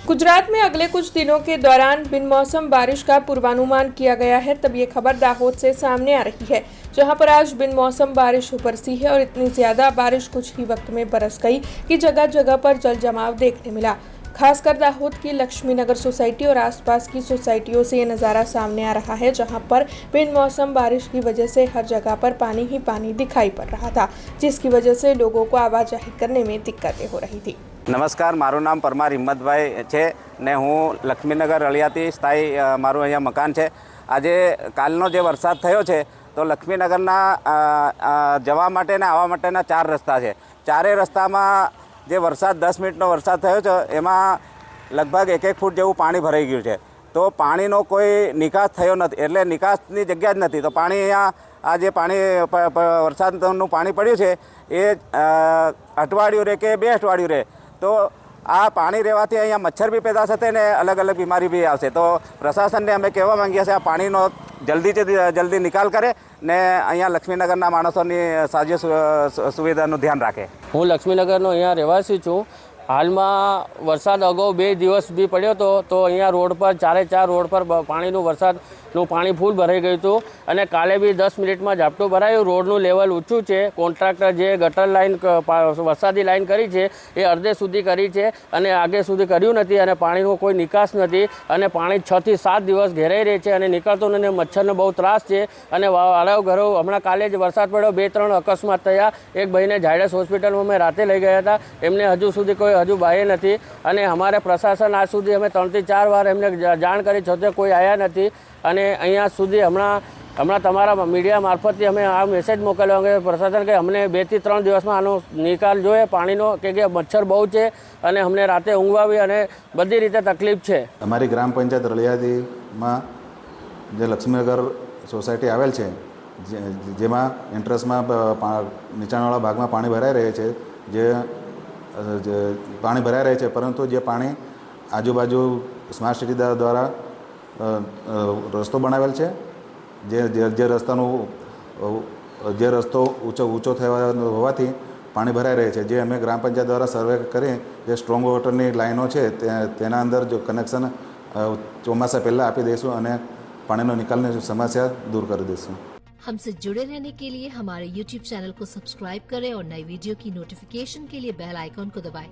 गुजरात में अगले कुछ दिनों के दौरान बिन मौसम बारिश का पूर्वानुमान किया गया है। तब ये खबर दाहोद से सामने आ रही है, जहां पर आज बिन मौसम बारिश बरसी है और इतनी ज्यादा बारिश कुछ ही वक्त में बरस गई कि जगह जगह पर जल जमाव देखने मिला। खासकर दाहोद की लक्ष्मीनगर सोसाइटी और आसपास की सोसाइटियों से ये नज़ारा सामने आ रहा है, जहां पर बिन मौसम बारिश की वजह से हर जगह पर पानी ही पानी दिखाई पड़ रहा था, जिसकी वजह से लोगों को आवाजाही करने में दिक्कतें हो रही थी। नमस्कार, मारू नाम परमार हिम्मतभाई है ने हूँ लक्ष्मीनगर रळियाथी स्थायी मारू अहींया मकान है। आज कालनो जे वरसाद थयो छे तो लक्ष्मीनगरना जवा माटे ने आवा माटेना 4 रस्ता है। चारे रस्तामां जे वरसाद 10 मिनिटनो वरसाद थयो छे एमां लगभग 1-1 फूट जेवुं पाणी भराई गयुं छे। तो पाणीनो कोई निकास थयो नथी, एटले निकासनी जग्या ज नथी। तो पाणी अहींया आ जे पाणी वरसादनुं पाणी पड्युं छे ए अठवाडियुं रे के 2 अठवाडियुं रे तो आ पाणी रहेवाथी अहींया मच्छर भी पैदा थशे ने अलग अलग बीमारी भी आवशे। तो प्रशासनने अमे कहेवा मांगीए छीए आ पाणीनो जल्दी जल्दी निकाल करे ने अहींया लक्ष्मीनगરના माणसोनी साजे सुविधाનું ધ્યાન રાખે। હું લક્ષ્મીનગરનો અહીંયા રહેવાસી છું। હાલમાં વરસાદ અગાઉ 2 દિવસ બી પડ્યો હતો તો અહીંયા રોડ પર 4 રોડ પર પાણીનું વરસાદનું પાણી ફૂલ ભરાઈ ગયું હતું અને કાલે બી 10 મિનિટમાં ઝાપટું ભરાયું। રોડનું લેવલ ઊંચું છે। કોન્ટ્રાક્ટર જે ગટર લાઈન વરસાદી લાઈન કરી છે એ અડધે સુધી કરી છે અને આગે સુધી કર્યું નથી અને પાણીનો કોઈ નિકાસ નથી અને પાણી 6 થી 7 દિવસ ઘેરાઈ રહે છે અને નીકળતો નથી। મચ્છરનો બહુ ત્રાસ છે અને વાળાઓ ઘરો હમણાં કાલે જ વરસાદ પડ્યો, 2-3 અકસ્માત થયા। એક ભાઈને ઝાયડસ હોસ્પિટલમાં મેં રાતે લઈ ગયા હતા, એમને હજુ સુધી કોઈ હજુ બાહ્ય નથી અને અમારે પ્રશાસન આજ સુધી અમે 3 થી 4 વાર એમને જાણ કરી છતાં કોઈ આવ્યા નથી અને અહીંયા સુધી હમણાં તમારા મીડિયા મારફતથી અમે આ મેસેજ મોકલ્યો કે પ્રશાસન કે અમને 2 થી 3 દિવસમાં આનો નિકાલ જોઈએ પાણીનો, કે મચ્છર બહુ છે અને અમને રાતે ઊંઘ આવી અને બધી રીતે તકલીફ છે। અમારી ગ્રામ પંચાયત રળિયાદીમાં જે લક્ષ્મીનગર સોસાયટી આવેલ છે જેમાં એન્ટ્રન્સમાં નીચાણવાળા ભાગમાં પાણી ભરાઈ રહે છે। જે પાણી ભરાઈ રહે છે પરંતુ જે પાણી આજુબાજુ સ્માર્ટ સિટી દ્વારા રસ્તો બનાવેલ છે, જે રસ્તો ઊંચો થયો હોવાથી પાણી ભરાઈ રહે છે। જે અમે ગ્રામ પંચાયત દ્વારા સર્વે કરી જે સ્ટ્રોંગ વોટરની લાઈનો છે તેના અંદર જો કનેક્શન ચોમાસા પહેલાં આપી દઈશું અને પાણીનો નિકાલની समस्या दूर कर दें। हमसे जुड़े रहने के लिए हमारे YouTube चैनल को सब्सक्राइब करें और नई वीडियो की नोटिफिकेशन के लिए बेल आइकॉन को दबाएं।